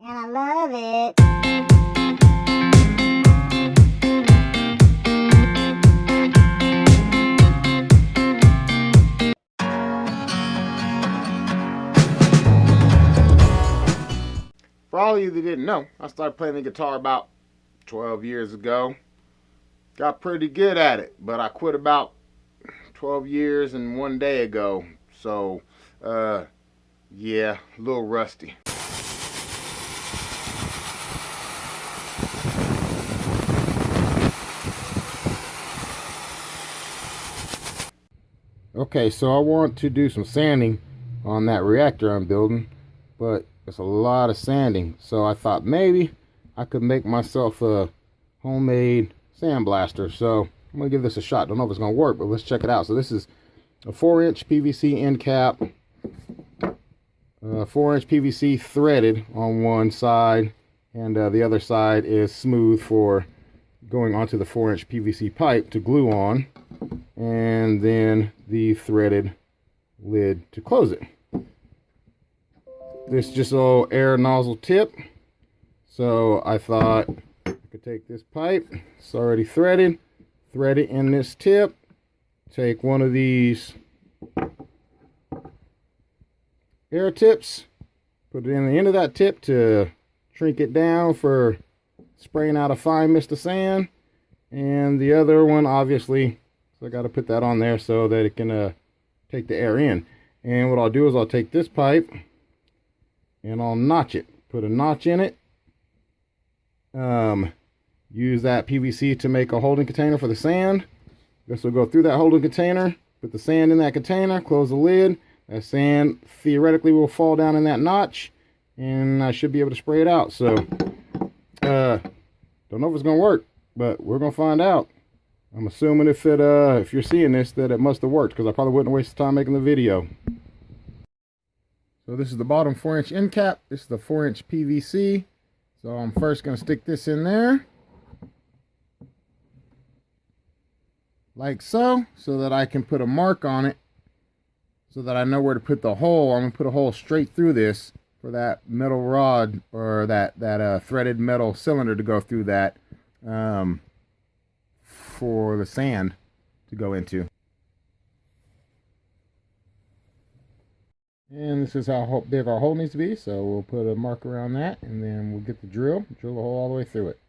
And I love it. For all of you that didn't know, I started playing the guitar about 12 years ago. Got pretty good at it, but I quit about 12 years and 1 day ago. So, yeah, a little rusty. Okay, so I want to do some sanding on that reactor I'm building, but it's a lot of sanding. So I thought maybe I could make myself a homemade sandblaster. So I'm gonna give this a shot. Don't know if it's gonna work, but let's check it out. So this is a 4-inch PVC end cap, 4-inch PVC threaded on one side, and the other side is smooth for going onto the 4-inch PVC pipe to glue on, and then the threaded lid to close it. This is just a little air nozzle tip. So I thought I could take this pipe, it's already threaded, thread it in this tip, take one of these air tips, put it in the end of that tip to shrink it down for spraying out a fine mist of sand, and the other one obviously, so I got to put that on there so that it can take the air in. And what I'll do is I'll take this pipe and I'll notch it, put a notch in it, use that PVC to make a holding container for the sand. This will go through that holding container, put the sand in that container, close the lid. That sand theoretically will fall down in that notch, and I should be able to spray it out. So don't know if it's gonna work, but we're gonna find out. I'm assuming if you're seeing this that it must have worked, because I probably wouldn't waste the time making the video. So this is the bottom 4-inch end cap. This is the 4-inch PVC. So I'm first going to stick this in there, like so that I can put a mark on it, so that I know where to put the hole. I'm going to put a hole straight through this for that metal rod, or that threaded metal cylinder to go through that, for the sand to go into. And this is how big our hole needs to be, so we'll put a mark around that, and then we'll get the drill the hole all the way through it.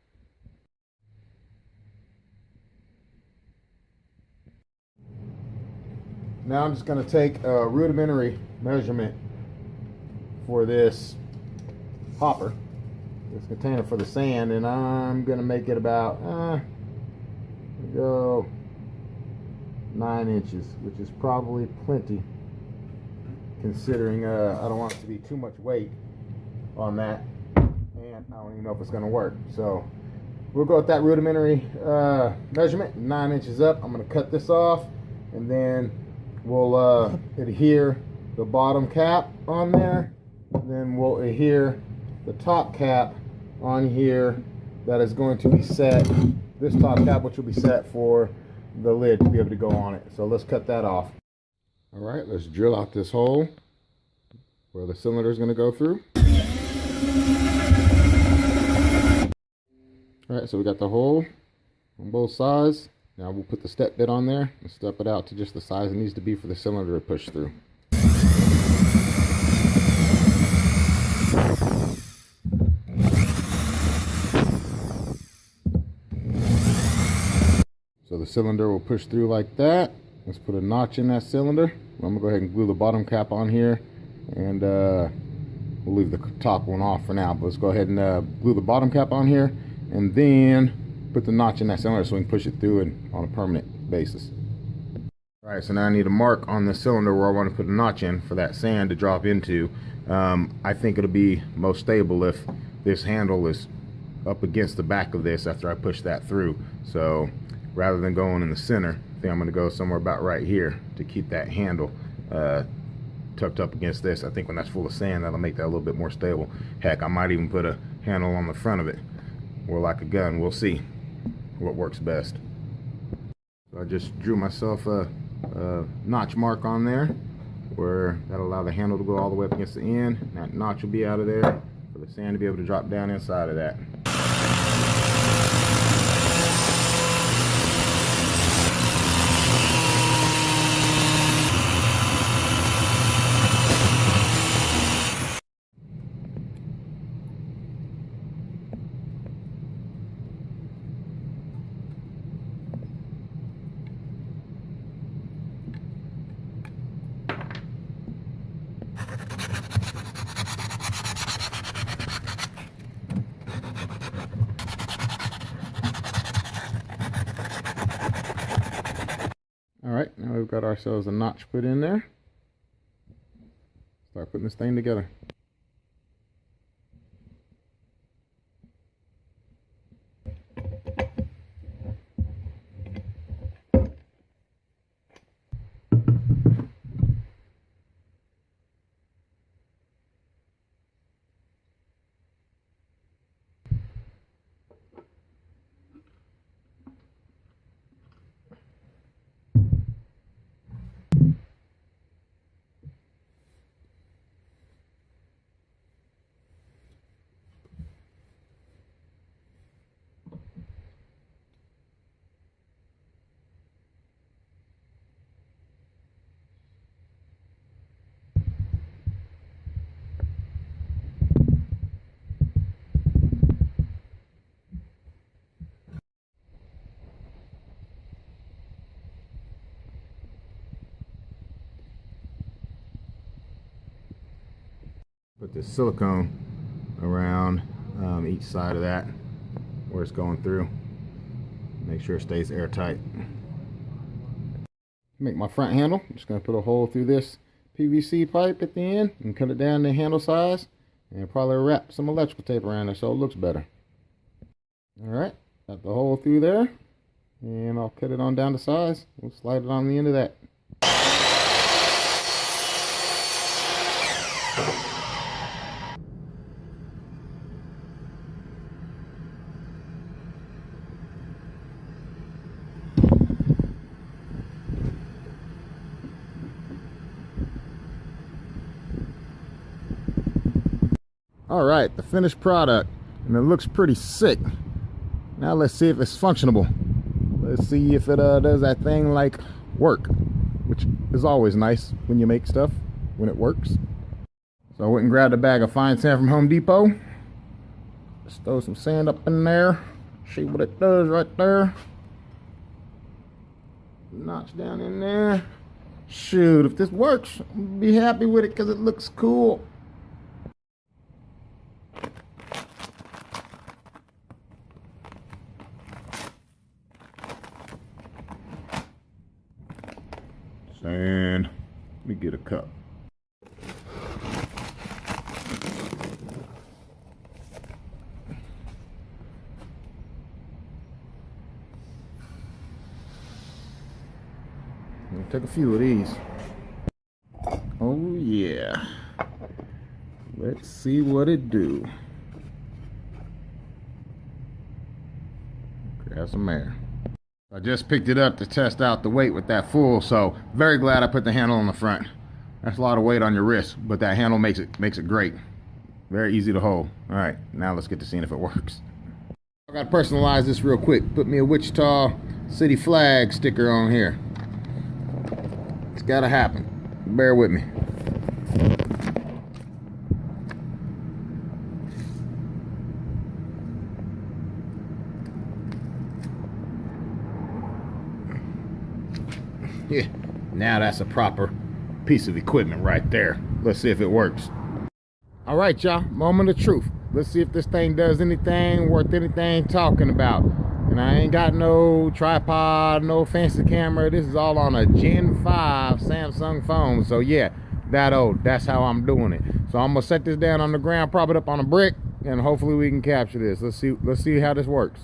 Now I'm just going to take a rudimentary measurement for this hopper, this container for the sand, and I'm going to make it about, go 9 inches, which is probably plenty, considering I don't want it to be too much weight on that, and I don't even know if it's going to work. So we'll go with that rudimentary measurement, 9 inches up. I'm going to cut this off, and then we'll adhere the bottom cap on there, and then we'll adhere the top cap on here that is going to be set, this top cap which will be set for the lid to be able to go on it. So let's cut that off. All right, let's drill out this hole where the cylinder is going to go through. All right, so we got the hole on both sides. Now we'll put the step bit on there and step it out to just the size it needs to be for the cylinder to push through. So the cylinder will push through like that. Let's put a notch in that cylinder. I'm going to go ahead and glue the bottom cap on here, and we'll leave the top one off for now. But let's go ahead and glue the bottom cap on here, and then put the notch in that cylinder so we can push it through and on a permanent basis. All right, so now I need a mark on the cylinder where I want to put a notch in for that sand to drop into. I think it'll be most stable if this handle is up against the back of this after I push that through. So rather than going in the center, I think I'm going to go somewhere about right here to keep that handle tucked up against this. I think when that's full of sand, that'll make that a little bit more stable. Heck, I might even put a handle on the front of it, or like a gun. We'll see what works best. So I just drew myself a notch mark on there, where that'll allow the handle to go all the way up against the end. That notch will be out of there for the sand to be able to drop down inside of that. All right, now we've got ourselves a notch put in there. Start putting this thing together. Put this silicone around each side of that where it's going through. Make sure it stays airtight. Make my front handle. I'm just going to put a hole through this PVC pipe at the end and cut it down to handle size, and probably wrap some electrical tape around it so it looks better. Alright, got the hole through there, and I'll cut it on down to size. We'll slide it on the end of that. All right, the finished product, and it looks pretty sick. Now let's see if it's functionable. Let's see if it does that thing like work, which is always nice when you make stuff, when it works. So I went and grabbed a bag of fine sand from Home Depot. Just throw some sand up in there, see what it does right there. Notch down in there. Shoot, if this works, I'll be happy with it because it looks cool. And let me get a cup. I'll take a few of these. Oh yeah. Let's see what it do. Grab some air. I just picked it up to test out the weight with that full, so very glad I put the handle on the front. That's a lot of weight on your wrist, but that handle makes it great. Very easy to hold. All right, now let's get to seeing if it works. I gotta personalize this real quick. Put me a Wichita City flag sticker on here. It's gotta happen. Bear with me. Yeah, now that's a proper piece of equipment right there. Let's see if it works. All right, y'all, moment of truth. Let's see if this thing does anything worth anything talking about. And I ain't got no tripod, no fancy camera. This is all on a Gen 5 Samsung phone. So yeah, that old, that's how I'm doing it. So I'm gonna set this down on the ground, prop it up on a brick, and hopefully we can capture this. Let's see how this works.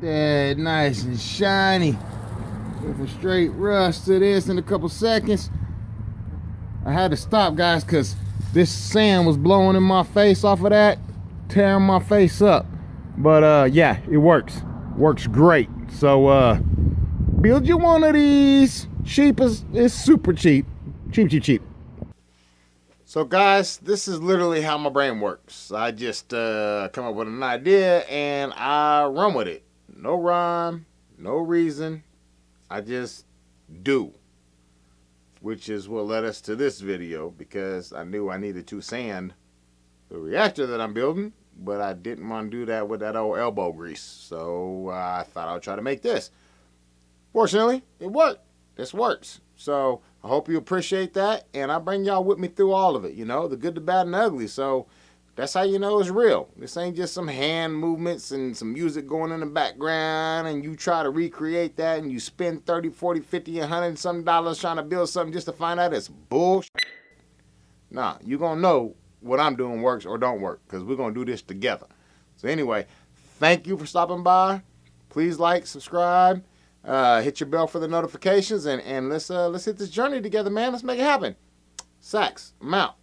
that nice and shiny. With a straight rust to this in a couple seconds. I had to stop, guys, because this sand was blowing in my face off of that, tearing my face up. But yeah, it works. Works great. So build you one of these. Cheap is super cheap. Cheap. So guys, this is literally how my brain works. I just come up with an idea and I run with it. No rhyme, no reason. I just do. Which is what led us to this video, because I knew I needed to sand the reactor that I'm building, but I didn't want to do that with that old elbow grease. So I thought I would try to make this. Fortunately, it worked. This works. So I hope you appreciate that, and I bring y'all with me through all of it, you know, the good, the bad, and the ugly. So that's how you know it's real. This ain't just some hand movements and some music going in the background, and you try to recreate that, and you spend 30, 40, 50, and $100 and some dollars trying to build something just to find out it's bullshit. Nah, you're going to know what I'm doing works or don't work, because we're going to do this together. So anyway, thank you for stopping by. Please like, subscribe. Hit your bell for the notifications, and let's hit this journey together, man. Let's make it happen. Sax, I'm out.